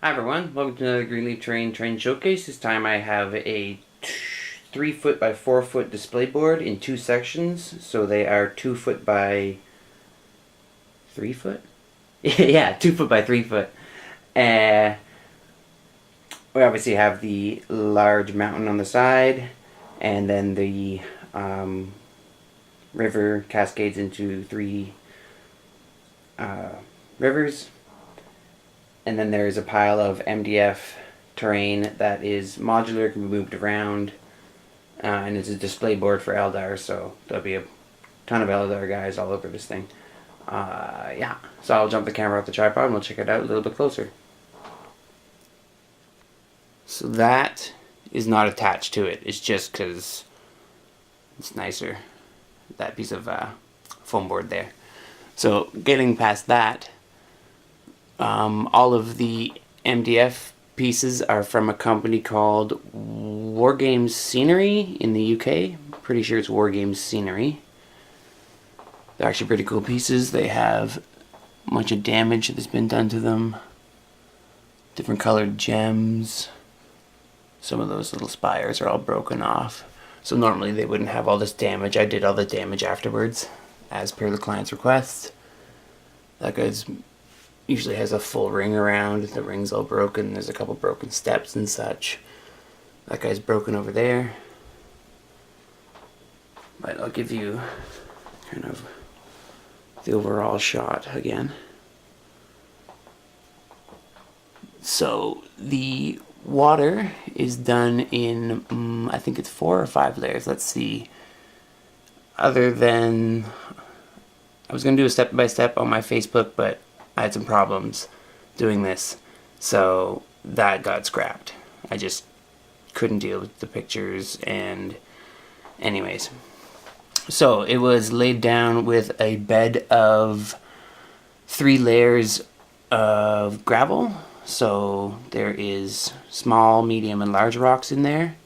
Hi everyone, welcome to another Greenleaf Terrain Showcase. This time I have a 3 foot by 4 foot display board in two sections. So they are 2 foot by 3 foot? Yeah, 2 foot by 3 foot. We obviously have the large mountain on the side, and then the river cascades into three rivers. And then there is a pile of MDF terrain that is modular, can be moved around, and it's a display board for Eldar, so there'll be a ton of Eldar guys all over this thing. Yeah, so I'll jump the camera off the tripod and we'll check it out a little bit closer. So that is not attached to it, it's just because it's nicer, that piece of foam board there. So getting past that, all of the MDF pieces are from a company called Wargames Scenery in the UK. Pretty sure it's Wargames Scenery. They're actually pretty cool pieces. They have a bunch of damage that's been done to them. Different colored gems. Some of those little spires are all broken off. So normally they wouldn't have all this damage. I did all the damage afterwards, as per the client's request. That guy's usually has a full ring around. The ring's all broken. There's a couple broken steps and such. That guy's broken over there. But I'll give you kind of the overall shot again. So the water is done in, I think it's 4 or 5 layers. Let's see. Other than, I was going to do a step-by-step on my Facebook, but I had some problems doing this, so that got scrapped. I just couldn't deal with the pictures, and anyways. So it was laid down with a bed of 3 layers of gravel. So there is small, medium, and large rocks in there.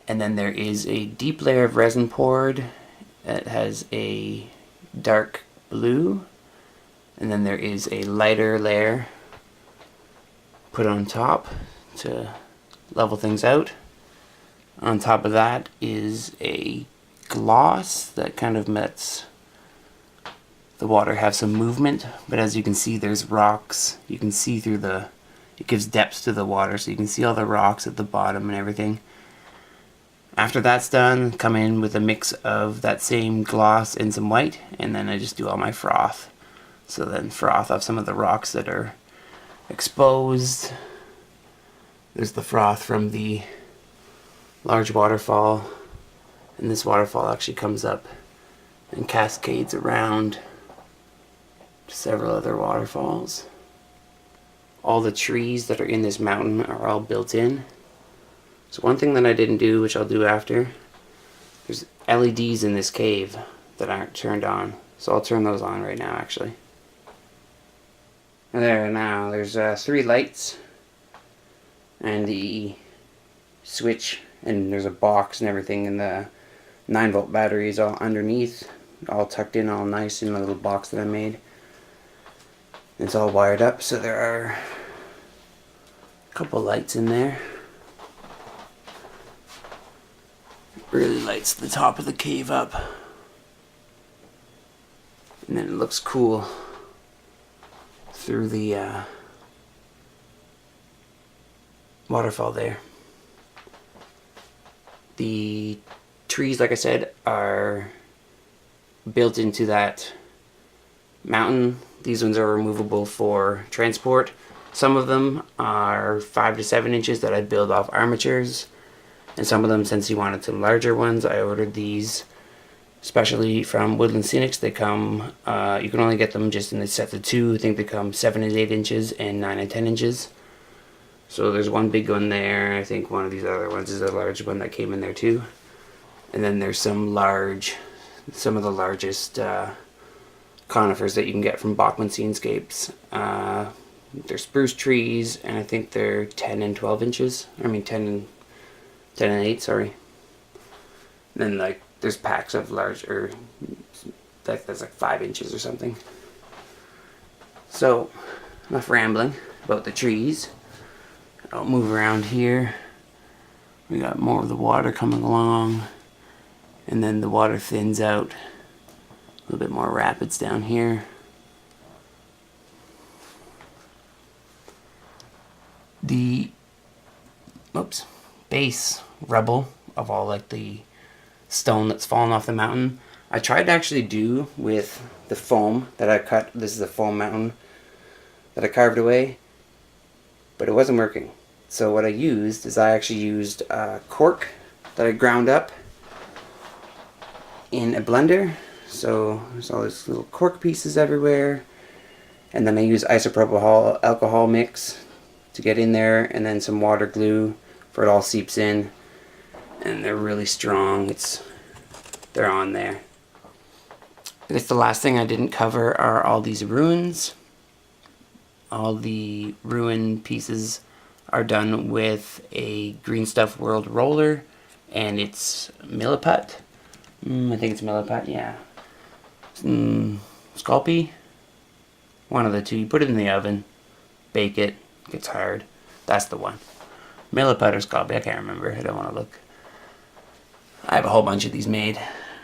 And then there is a deep layer of resin poured that has a dark blue. And then there is a lighter layer put on top to level things out. On top of that is a gloss that kind of lets the water have some movement, but as you can see there's rocks. You can see through it gives depth to the water, so you can see all the rocks at the bottom and everything. After that's done, come in with a mix of that same gloss and some white, and then I just do all my froth. So then froth off some of the rocks that are exposed. There's the froth from the large waterfall, and this waterfall actually comes up and cascades around to several other waterfalls. All the trees that are in this mountain are all built in. So one thing that I didn't do, which I'll do after, there's LEDs in this cave that aren't turned on. So I'll turn those on right now actually. There now, there's 3 lights and the switch, and there's a box and everything, and the 9-volt battery is all underneath, all tucked in all nice in a little box that I made. It's all wired up, so there are a couple lights in there. It really lights the top of the cave up, and then it looks cool through the waterfall there. The trees, like I said, are built into that mountain. These ones are removable for transport. Some of them are 5 to 7 inches that I build off armatures, and some of them, since he wanted some larger ones, I ordered these especially from Woodland Scenics. They come, you can only get them just in the sets of 2. I think they come 7 and 8 inches and 9 and 10 inches. So there's one big one there. I think one of these other ones is a large one that came in there too. And then there's some of the largest conifers that you can get from Bachman Scenescapes. They're spruce trees, and I think they're 10 and 12 inches. I mean 10 and 8, sorry. And then there's packs of larger, that's like 5 inches or something. So, enough rambling. about the trees. I'll move around here. We got more of the water coming along, and then the water thins out. A little bit more rapids down here. The base rubble of all like the stone that's fallen off the mountain, I tried to actually do with the foam that I cut. This is the foam mountain that I carved away, but it wasn't working. So what I used is I actually used cork that I ground up in a blender. So there's all these little cork pieces everywhere, and then I use isopropyl alcohol mix to get in there, and then some water glue for it all seeps in, and they're really strong. They're on there. I guess the last thing I didn't cover are all these ruins. All the ruin pieces are done with a Green Stuff World roller, and it's milliput. I think it's milliput, yeah. Sculpey. One of the two. You put it in the oven, bake it, gets hard. That's the one. Milliput or Sculpey, I can't remember. I don't want to look. I have a whole bunch of these made,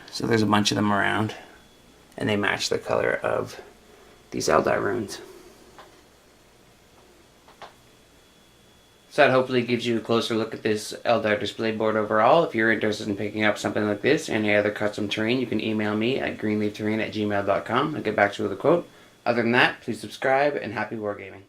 so there's a bunch of them around, and they match the color of these Eldar runes. So that hopefully gives you a closer look at this Eldar display board overall. If you're interested in picking up something like this or any other custom terrain, you can email me at greenleafterrain@gmail.com. I'll get back to you with a quote. Other than that, please subscribe and happy wargaming.